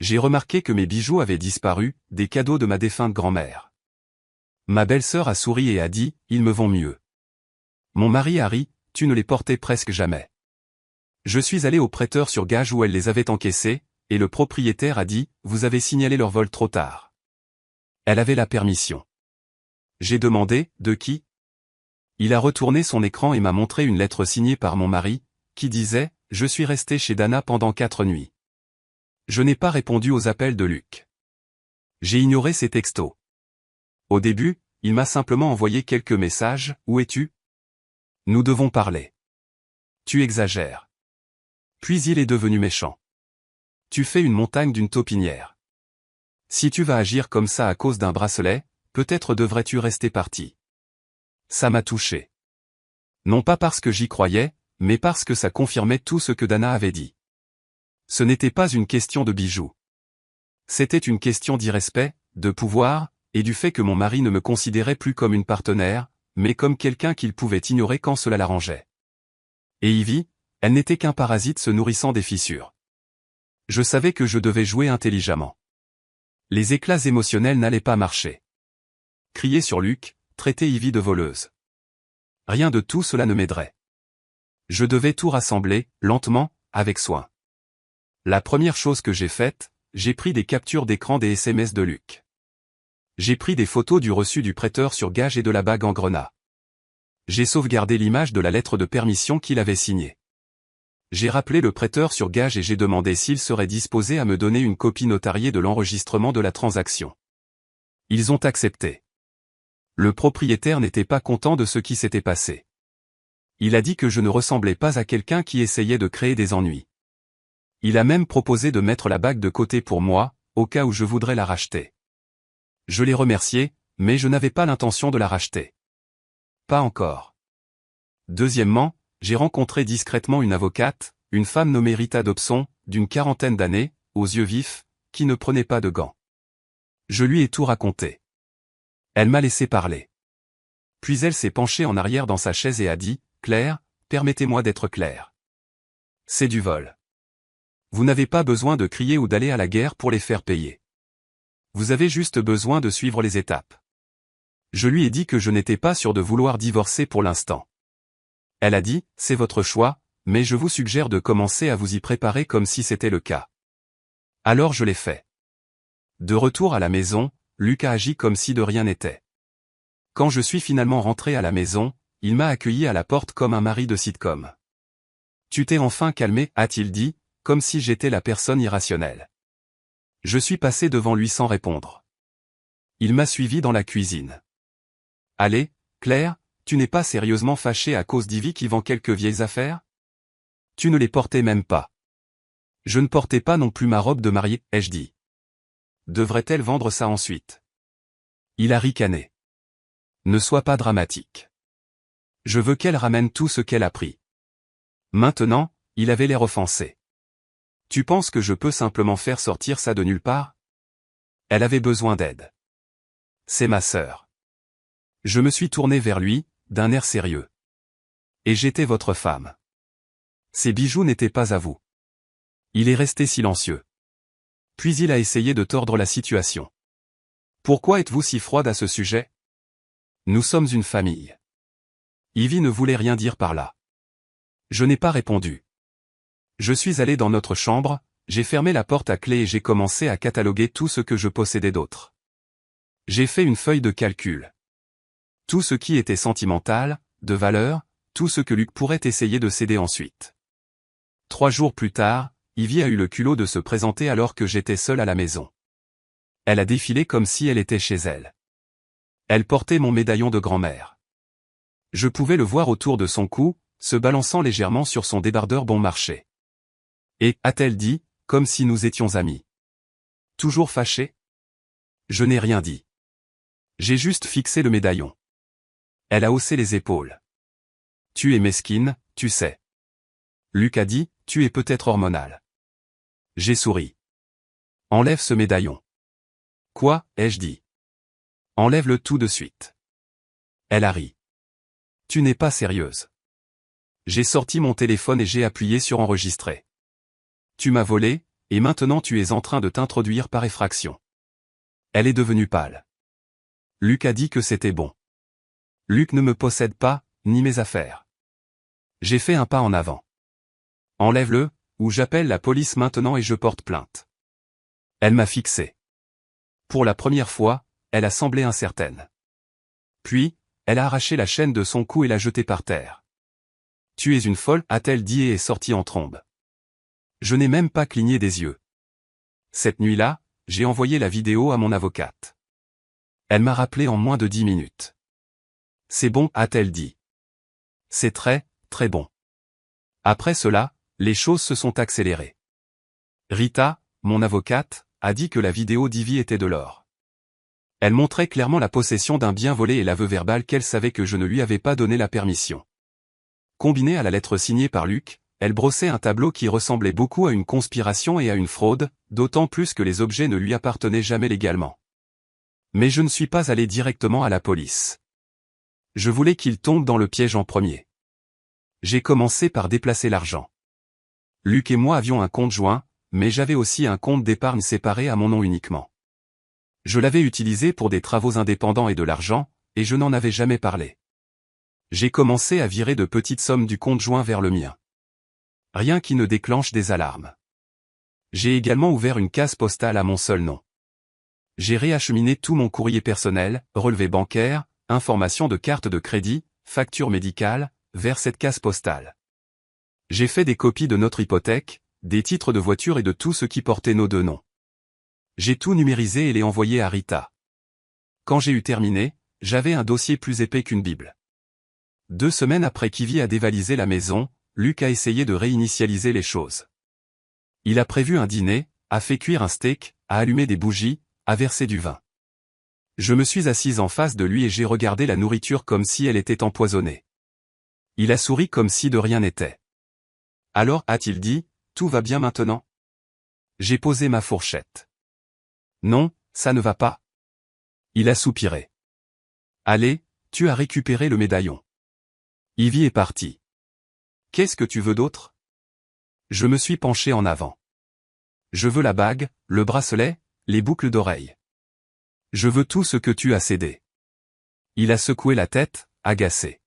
J'ai remarqué que mes bijoux avaient disparu, des cadeaux de ma défunte grand-mère. Ma belle-sœur a souri et a dit, ils me vont mieux. Mon mari a ri, tu ne les portais presque jamais. Je suis allé au prêteur sur gage où elle les avait encaissés, et le propriétaire a dit, vous avez signalé leur vol trop tard. Elle avait la permission. J'ai demandé, de qui? Il a retourné son écran et m'a montré une lettre signée par mon mari, qui disait, je suis resté chez Dana pendant 4 nuits. Je n'ai pas répondu aux appels de Luc. J'ai ignoré ses textos. Au début, il m'a simplement envoyé quelques messages, où es-tu? Nous devons parler. Tu exagères. Puis il est devenu méchant. Tu fais une montagne d'une taupinière. Si tu vas agir comme ça à cause d'un bracelet, peut-être devrais-tu rester parti. Ça m'a touché. Non pas parce que j'y croyais, mais parce que ça confirmait tout ce que Dana avait dit. Ce n'était pas une question de bijoux. C'était une question d'irrespect, de pouvoir, et du fait que mon mari ne me considérait plus comme une partenaire, mais comme quelqu'un qu'il pouvait ignorer quand cela l'arrangeait. Et Ivy, elle n'était qu'un parasite se nourrissant des fissures. Je savais que je devais jouer intelligemment. Les éclats émotionnels n'allaient pas marcher. Crier sur Luc, traiter Ivy de voleuse. Rien de tout cela ne m'aiderait. Je devais tout rassembler, lentement, avec soin. La première chose que j'ai faite, j'ai pris des captures d'écran des SMS de Luc. J'ai pris des photos du reçu du prêteur sur gage et de la bague en grenat. J'ai sauvegardé l'image de la lettre de permission qu'il avait signée. J'ai rappelé le prêteur sur gage et j'ai demandé s'il serait disposé à me donner une copie notariée de l'enregistrement de la transaction. Ils ont accepté. Le propriétaire n'était pas content de ce qui s'était passé. Il a dit que je ne ressemblais pas à quelqu'un qui essayait de créer des ennuis. Il a même proposé de mettre la bague de côté pour moi, au cas où je voudrais la racheter. Je l'ai remercié, mais je n'avais pas l'intention de la racheter. Pas encore. Deuxièmement, j'ai rencontré discrètement une avocate, une femme nommée Rita Dobson, d'une 40aine d'années, aux yeux vifs, qui ne prenait pas de gants. Je lui ai tout raconté. Elle m'a laissé parler. Puis elle s'est penchée en arrière dans sa chaise et a dit, « Claire, permettez-moi d'être claire. C'est du vol. Vous n'avez pas besoin de crier ou d'aller à la guerre pour les faire payer. Vous avez juste besoin de suivre les étapes. » Je lui ai dit que je n'étais pas sûr de vouloir divorcer pour l'instant. Elle a dit, c'est votre choix, mais je vous suggère de commencer à vous y préparer comme si c'était le cas. Alors je l'ai fait. De retour à la maison, Luc a agi comme si de rien n'était. Quand je suis finalement rentré à la maison, il m'a accueilli à la porte comme un mari de sitcom. Tu t'es enfin calmé, a-t-il dit, comme si j'étais la personne irrationnelle. Je suis passé devant lui sans répondre. Il m'a suivi dans la cuisine. Allez, Claire, tu n'es pas sérieusement fâchée à cause d'Ivy qui vend quelques vieilles affaires? Tu ne les portais même pas. Je ne portais pas non plus ma robe de mariée, ai-je dit. Devrait-elle vendre ça ensuite? Il a ricané. Ne sois pas dramatique. Je veux qu'elle ramène tout ce qu'elle a pris. Maintenant, il avait l'air offensé. Tu penses que je peux simplement faire sortir ça de nulle part? Elle avait besoin d'aide. C'est ma sœur. Je me suis tourné vers lui, d'un air sérieux. Et j'étais votre femme. Ces bijoux n'étaient pas à vous. Il est resté silencieux. Puis il a essayé de tordre la situation. Pourquoi êtes-vous si froide à ce sujet? Nous sommes une famille. Ivy ne voulait rien dire par là. Je n'ai pas répondu. Je suis allé dans notre chambre, j'ai fermé la porte à clé et j'ai commencé à cataloguer tout ce que je possédais d'autre. J'ai fait une feuille de calcul. Tout ce qui était sentimental, de valeur, tout ce que Luc pourrait essayer de céder ensuite. 3 jours plus tard, Ivy a eu le culot de se présenter alors que j'étais seul à la maison. Elle a défilé comme si elle était chez elle. Elle portait mon médaillon de grand-mère. Je pouvais le voir autour de son cou, se balançant légèrement sur son débardeur bon marché. Et, a-t-elle dit, comme si nous étions amis. Toujours fâché? Je n'ai rien dit. J'ai juste fixé le médaillon. Elle a haussé les épaules. Tu es mesquine, tu sais. Luc a dit, tu es peut-être hormonal. J'ai souri. Enlève ce médaillon. Quoi, ai-je dit? Enlève-le tout de suite. Elle a ri. Tu n'es pas sérieuse. J'ai sorti mon téléphone et j'ai appuyé sur enregistrer. Tu m'as volé, et maintenant tu es en train de t'introduire par effraction. Elle est devenue pâle. Luc a dit que c'était bon. Luc ne me possède pas, ni mes affaires. J'ai fait un pas en avant. Enlève-le, ou j'appelle la police maintenant et je porte plainte. Elle m'a fixé. Pour la première fois, elle a semblé incertaine. Puis, elle a arraché la chaîne de son cou et l'a jetée par terre. Tu es une folle, a-t-elle dit et est sortie en trombe. Je n'ai même pas cligné des yeux. Cette nuit-là, j'ai envoyé la vidéo à mon avocate. Elle m'a rappelé en moins de 10 minutes. C'est bon, a-t-elle dit. C'est très, très bon. Après cela, les choses se sont accélérées. Rita, mon avocate, a dit que la vidéo d'Ivy était de l'or. Elle montrait clairement la possession d'un bien volé et l'aveu verbal qu'elle savait que je ne lui avais pas donné la permission. Combinée à la lettre signée par Luc, elle brossait un tableau qui ressemblait beaucoup à une conspiration et à une fraude, d'autant plus que les objets ne lui appartenaient jamais légalement. Mais je ne suis pas allé directement à la police. Je voulais qu'il tombe dans le piège en premier. J'ai commencé par déplacer l'argent. Luc et moi avions un compte joint, mais j'avais aussi un compte d'épargne séparé à mon nom uniquement. Je l'avais utilisé pour des travaux indépendants et de l'argent, et je n'en avais jamais parlé. J'ai commencé à virer de petites sommes du compte joint vers le mien. Rien qui ne déclenche des alarmes. J'ai également ouvert une case postale à mon seul nom. J'ai réacheminé tout mon courrier personnel, relevé bancaire, informations de carte de crédit, facture médicale, vers cette case postale. J'ai fait des copies de notre hypothèque, des titres de voiture et de tout ce qui portait nos deux noms. J'ai tout numérisé et l'ai envoyé à Rita. Quand j'ai eu terminé, j'avais un dossier plus épais qu'une Bible. 2 semaines après qu'Ivy a dévalisé la maison, Luc a essayé de réinitialiser les choses. Il a prévu un dîner, a fait cuire un steak, a allumé des bougies, a versé du vin. Je me suis assise en face de lui et j'ai regardé la nourriture comme si elle était empoisonnée. Il a souri comme si de rien n'était. Alors, a-t-il dit, tout va bien maintenant? J'ai posé ma fourchette. Non, ça ne va pas. Il a soupiré. Allez, tu as récupéré le médaillon. Ivy est partie. Qu'est-ce que tu veux d'autre? Je me suis penché en avant. Je veux la bague, le bracelet, les boucles d'oreilles. Je veux tout ce que tu as cédé. Il a secoué la tête, agacé.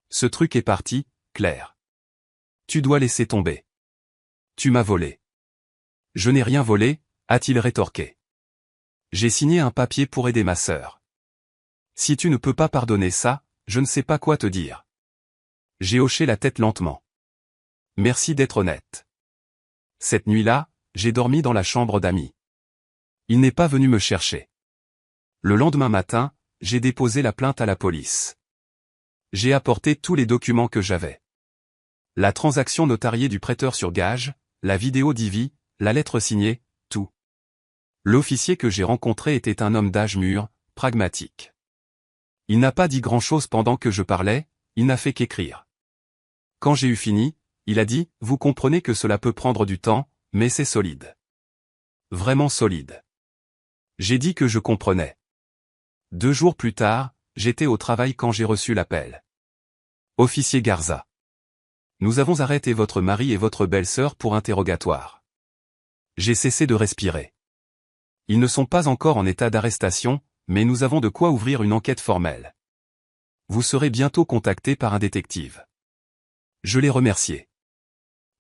Ce truc est parti, Claire. Tu dois laisser tomber. Tu m'as volé. Je n'ai rien volé, a-t-il rétorqué. J'ai signé un papier pour aider ma sœur. Si tu ne peux pas pardonner ça, je ne sais pas quoi te dire. J'ai hoché la tête lentement. Merci d'être honnête. Cette nuit-là, j'ai dormi dans la chambre d'Ami. Il n'est pas venu me chercher. Le lendemain matin, j'ai déposé la plainte à la police. J'ai apporté tous les documents que j'avais. La transaction notariée du prêteur sur gage, la vidéo d'Ivy, la lettre signée, tout. L'officier que j'ai rencontré était un homme d'âge mûr, pragmatique. Il n'a pas dit grand-chose pendant que je parlais, il n'a fait qu'écrire. Quand j'ai eu fini, il a dit, vous comprenez que cela peut prendre du temps, mais c'est solide. Vraiment solide. J'ai dit que je comprenais. 2 jours plus tard, j'étais au travail quand j'ai reçu l'appel. Officier Garza. Nous avons arrêté votre mari et votre belle-sœur pour interrogatoire. J'ai cessé de respirer. Ils ne sont pas encore en état d'arrestation, mais nous avons de quoi ouvrir une enquête formelle. Vous serez bientôt contacté par un détective. Je l'ai remercié.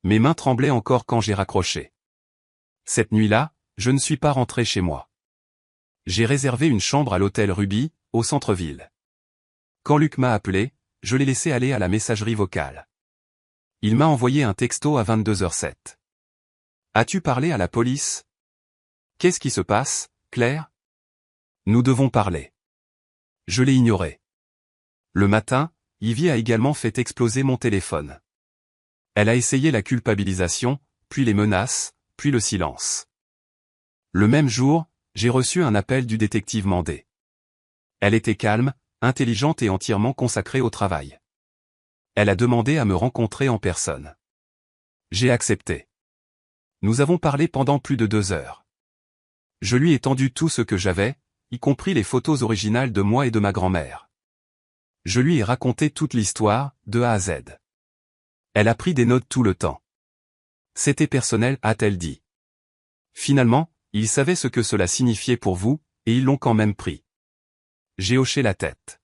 Mes mains tremblaient encore quand j'ai raccroché. Cette nuit-là, je ne suis pas rentré chez moi. J'ai réservé une chambre à l'hôtel Ruby, au centre-ville. Quand Luc m'a appelé, je l'ai laissé aller à la messagerie vocale. Il m'a envoyé un texto à 22h07. As-tu parlé à la police? Qu'est-ce qui se passe, Claire? Nous devons parler. Je l'ai ignoré. Le matin, Ivy a également fait exploser mon téléphone. Elle a essayé la culpabilisation, puis les menaces, puis le silence. Le même jour, j'ai reçu un appel du détective Mandé. Elle était calme, intelligente et entièrement consacrée au travail. Elle a demandé à me rencontrer en personne. J'ai accepté. Nous avons parlé pendant plus de 2 heures. Je lui ai tendu tout ce que j'avais, y compris les photos originales de moi et de ma grand-mère. Je lui ai raconté toute l'histoire, de A à Z. Elle a pris des notes tout le temps. C'était personnel, a-t-elle dit. Finalement, ils savaient ce que cela signifiait pour vous, et ils l'ont quand même pris. J'ai hoché la tête.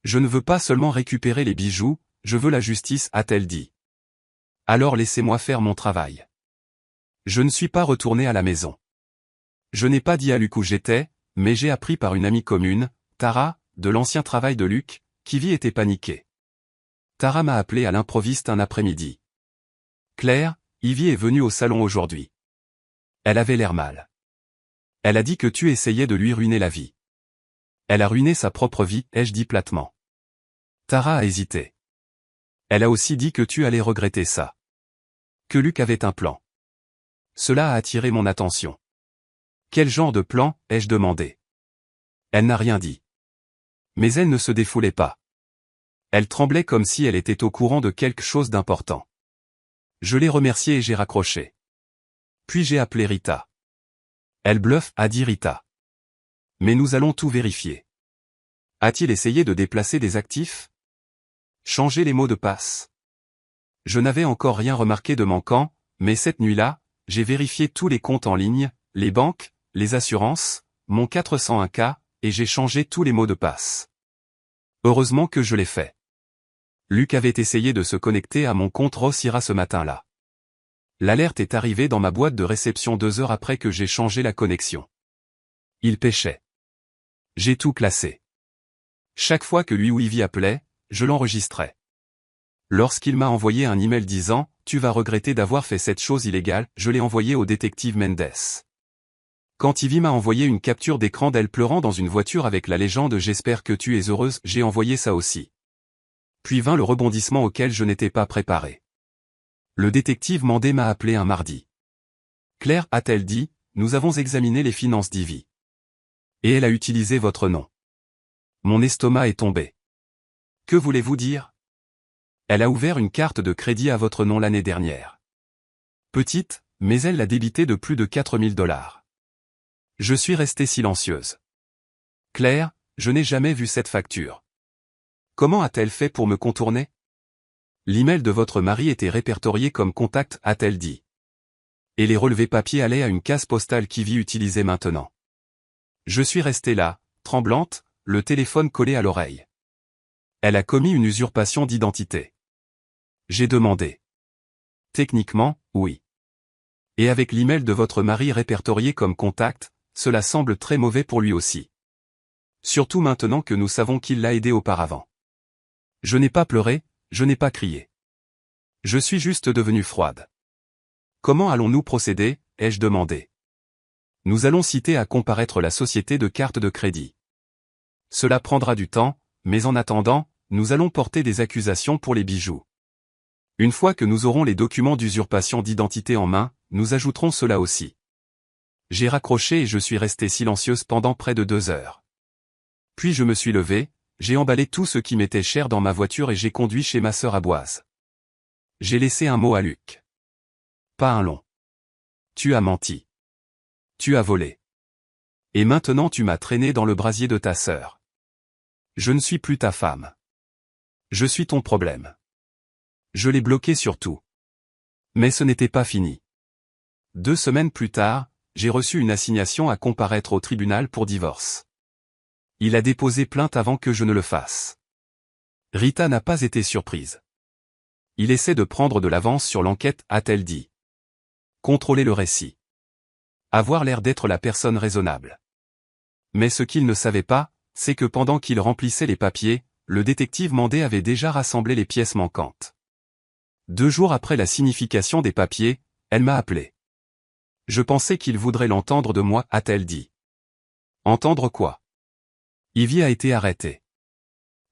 Je ne veux pas seulement récupérer les bijoux, je veux la justice, a-t-elle dit. Alors laissez-moi faire mon travail. Je ne suis pas retourné à la maison. Je n'ai pas dit à Luc où j'étais, mais j'ai appris par une amie commune, Tara, de l'ancien travail de Luc, qu'Ivy était paniquée. Tara m'a appelé à l'improviste un après-midi. Claire, Ivy est venue au salon aujourd'hui. Elle avait l'air mal. Elle a dit que tu essayais de lui ruiner la vie. Elle a ruiné sa propre vie, ai-je dit platement. Tara a hésité. Elle a aussi dit que tu allais regretter ça. Que Luc avait un plan. Cela a attiré mon attention. Quel genre de plan, ai-je demandé. Elle n'a rien dit. Mais elle ne se défoulait pas. Elle tremblait comme si elle était au courant de quelque chose d'important. Je l'ai remerciée et j'ai raccroché. Puis j'ai appelé Rita. Elle bluffe, a dit Rita. Mais nous allons tout vérifier. A-t-il essayé de déplacer des actifs? Changer les mots de passe? Je n'avais encore rien remarqué de manquant, mais cette nuit-là, j'ai vérifié tous les comptes en ligne, les banques, les assurances, mon 401k, et j'ai changé tous les mots de passe. Heureusement que je l'ai fait. Luc avait essayé de se connecter à mon compte Rossira ce matin-là. L'alerte est arrivée dans ma boîte de réception 2 heures après que j'ai changé la connexion. Il pêchait. J'ai tout classé. Chaque fois que lui ou Ivy appelait, je l'enregistrais. Lorsqu'il m'a envoyé un email disant « Tu vas regretter d'avoir fait cette chose illégale », je l'ai envoyé au détective Mendes. Quand Ivy m'a envoyé une capture d'écran d'elle pleurant dans une voiture avec la légende « J'espère que tu es heureuse », j'ai envoyé ça aussi. Puis vint le rebondissement auquel je n'étais pas préparé. Le détective Mandé m'a appelé un mardi. Claire, a-t-elle dit, nous avons examiné les finances d'Ivy. Et elle a utilisé votre nom. Mon estomac est tombé. Que voulez-vous dire? Elle a ouvert une carte de crédit à votre nom l'année dernière. Petite, mais elle l'a débité de plus de 4000 $. Je suis restée silencieuse. Claire, je n'ai jamais vu cette facture. Comment a-t-elle fait pour me contourner? L'email de votre mari était répertorié comme contact, a-t-elle dit. Et les relevés papier allaient à une case postale qu'Ivy utilisait maintenant. Je suis restée là, tremblante, le téléphone collé à l'oreille. Elle a commis une usurpation d'identité. J'ai demandé. Techniquement, oui. Et avec l'email de votre mari répertorié comme contact, cela semble très mauvais pour lui aussi. Surtout maintenant que nous savons qu'il l'a aidé auparavant. Je n'ai pas pleuré, je n'ai pas crié. Je suis juste devenue froide. Comment allons-nous procéder, ai-je demandé. Nous allons citer à comparaître la société de cartes de crédit. Cela prendra du temps, mais en attendant, nous allons porter des accusations pour les bijoux. Une fois que nous aurons les documents d'usurpation d'identité en main, nous ajouterons cela aussi. J'ai raccroché et je suis restée silencieuse pendant près de 2 heures. Puis je me suis levée, j'ai emballé tout ce qui m'était cher dans ma voiture et j'ai conduit chez ma sœur à Boise. J'ai laissé un mot à Luc. Pas un long. Tu as menti. Tu as volé. Et maintenant tu m'as traîné dans le brasier de ta sœur. Je ne suis plus ta femme. Je suis ton problème. Je l'ai bloqué sur tout. Mais ce n'était pas fini. 2 semaines plus tard, j'ai reçu une assignation à comparaître au tribunal pour divorce. Il a déposé plainte avant que je ne le fasse. Rita n'a pas été surprise. Il essaie de prendre de l'avance sur l'enquête, a-t-elle dit. Contrôler le récit. Avoir l'air d'être la personne raisonnable. Mais ce qu'il ne savait pas, c'est que pendant qu'il remplissait les papiers, le détective Mandé avait déjà rassemblé les pièces manquantes. 2 jours après la signification des papiers, elle m'a appelé. Je pensais qu'il voudrait l'entendre de moi, a-t-elle dit. Entendre quoi? Ivy a été arrêté.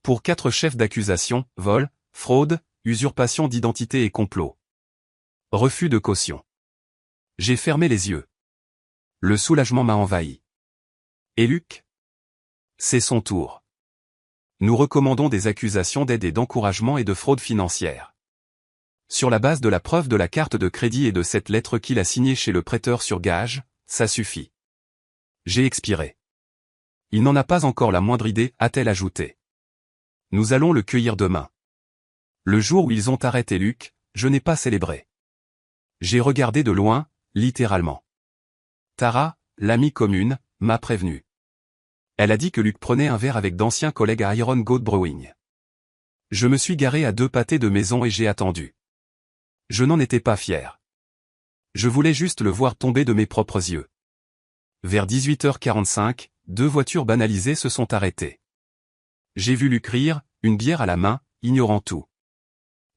Pour 4 chefs d'accusation, vol, fraude, usurpation d'identité et complot. Refus de caution. J'ai fermé les yeux. Le soulagement m'a envahi. Et Luc? C'est son tour. Nous recommandons des accusations d'aide et d'encouragement et de fraude financière. Sur la base de la preuve de la carte de crédit et de cette lettre qu'il a signée chez le prêteur sur gage, ça suffit. J'ai expiré. Il n'en a pas encore la moindre idée, a-t-elle ajouté. Nous allons le cueillir demain. Le jour où ils ont arrêté Luc, je n'ai pas célébré. J'ai regardé de loin, littéralement. Tara, l'amie commune, m'a prévenu. Elle a dit que Luc prenait un verre avec d'anciens collègues à Iron Goat Brewing. Je me suis garé à 2 pâtés de maison et j'ai attendu. Je n'en étais pas fier. Je voulais juste le voir tomber de mes propres yeux. Vers 18h45, 2 voitures banalisées se sont arrêtées. J'ai vu Luc rire, une bière à la main, ignorant tout.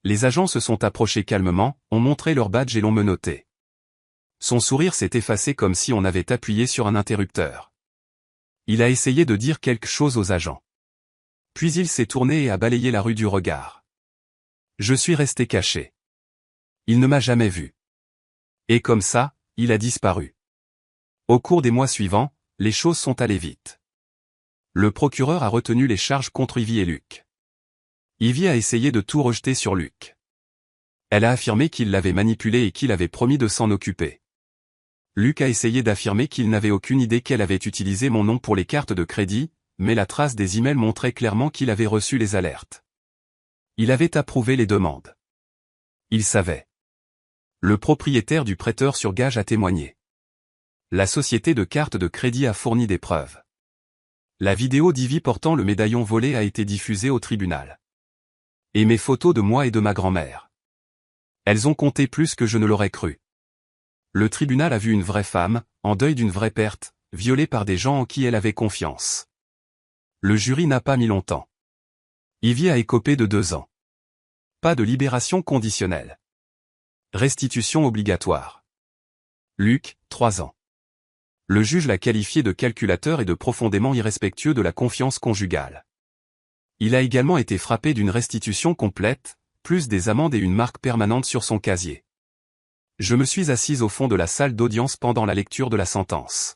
Les agents se sont approchés calmement, ont montré leur badge et l'ont menotté. Son sourire s'est effacé comme si on avait appuyé sur un interrupteur. Il a essayé de dire quelque chose aux agents. Puis il s'est tourné et a balayé la rue du regard. Je suis resté caché. Il ne m'a jamais vu. Et comme ça, il a disparu. Au cours des mois suivants, les choses sont allées vite. Le procureur a retenu les charges contre Ivy et Luc. Ivy a essayé de tout rejeter sur Luc. Elle a affirmé qu'il l'avait manipulé et qu'il avait promis de s'en occuper. Luc a essayé d'affirmer qu'il n'avait aucune idée qu'elle avait utilisé mon nom pour les cartes de crédit, mais la trace des emails montrait clairement qu'il avait reçu les alertes. Il avait approuvé les demandes. Il savait. Le propriétaire du prêteur sur gage a témoigné. La société de cartes de crédit a fourni des preuves. La vidéo d'Ivy portant le médaillon volé a été diffusée au tribunal. Et mes photos de moi et de ma grand-mère. Elles ont compté plus que je ne l'aurais cru. Le tribunal a vu une vraie femme, en deuil d'une vraie perte, violée par des gens en qui elle avait confiance. Le jury n'a pas mis longtemps. Ivy a écopé de 2 ans. Pas de libération conditionnelle. Restitution obligatoire. Luc, 3 ans. Le juge l'a qualifié de calculateur et de profondément irrespectueux de la confiance conjugale. Il a également été frappé d'une restitution complète, plus des amendes et une marque permanente sur son casier. Je me suis assise au fond de la salle d'audience pendant la lecture de la sentence.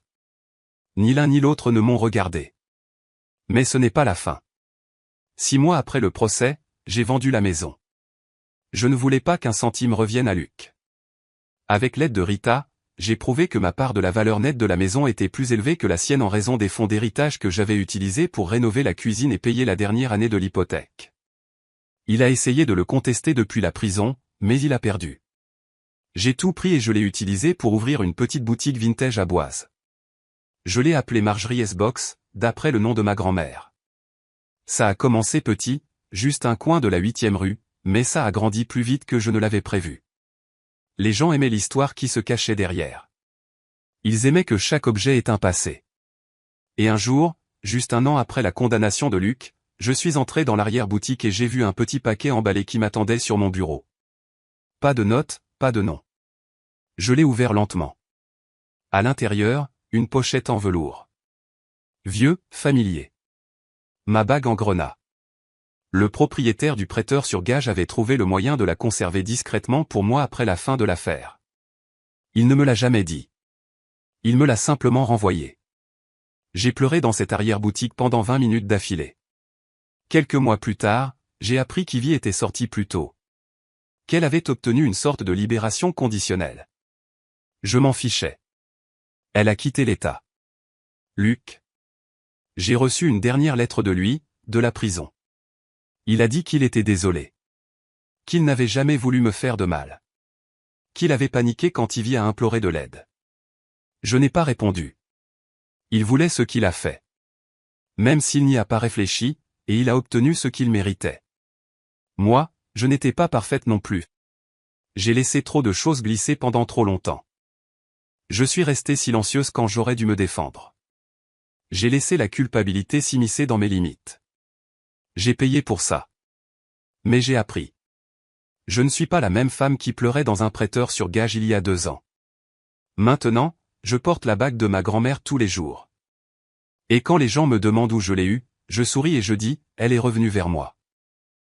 Ni l'un ni l'autre ne m'ont regardé. Mais ce n'est pas la fin. 6 mois après le procès, j'ai vendu la maison. Je ne voulais pas qu'un centime revienne à Luc. Avec l'aide de Rita, j'ai prouvé que ma part de la valeur nette de la maison était plus élevée que la sienne en raison des fonds d'héritage que j'avais utilisés pour rénover la cuisine et payer la dernière année de l'hypothèque. Il a essayé de le contester depuis la prison, mais il a perdu. J'ai tout pris et je l'ai utilisé pour ouvrir une petite boutique vintage à Boise. Je l'ai appelée Marjorie S-Box, d'après le nom de ma grand-mère. Ça a commencé petit, juste un coin de la 8e rue, mais ça a grandi plus vite que je ne l'avais prévu. Les gens aimaient l'histoire qui se cachait derrière. Ils aimaient que chaque objet ait un passé. Et un jour, juste 1 an après la condamnation de Luc, je suis entré dans l'arrière-boutique et j'ai vu un petit paquet emballé qui m'attendait sur mon bureau. Pas de notes, pas de nom. Je l'ai ouvert lentement. À l'intérieur, une pochette en velours. Vieux, familier. Ma bague en grenat. Le propriétaire du prêteur sur gage avait trouvé le moyen de la conserver discrètement pour moi après la fin de l'affaire. Il ne me l'a jamais dit. Il me l'a simplement renvoyé. J'ai pleuré dans cette arrière-boutique pendant 20 minutes d'affilée. Quelques mois plus tard, j'ai appris qu'Ivy était sortie plus tôt. Qu'elle avait obtenu une sorte de libération conditionnelle. Je m'en fichais. Elle a quitté l'État. Luc. J'ai reçu une dernière lettre de lui, de la prison. Il a dit qu'il était désolé. Qu'il n'avait jamais voulu me faire de mal. Qu'il avait paniqué quand Ivy a imploré de l'aide. Je n'ai pas répondu. Il voulait ce qu'il a fait. Même s'il n'y a pas réfléchi, et il a obtenu ce qu'il méritait. Moi, je n'étais pas parfaite non plus. J'ai laissé trop de choses glisser pendant trop longtemps. Je suis restée silencieuse quand j'aurais dû me défendre. J'ai laissé la culpabilité s'immiscer dans mes limites. J'ai payé pour ça. Mais j'ai appris. Je ne suis pas la même femme qui pleurait dans un prêteur sur gage il y a 2 ans. Maintenant, je porte la bague de ma grand-mère tous les jours. Et quand les gens me demandent où je l'ai eue, je souris et je dis, elle est revenue vers moi.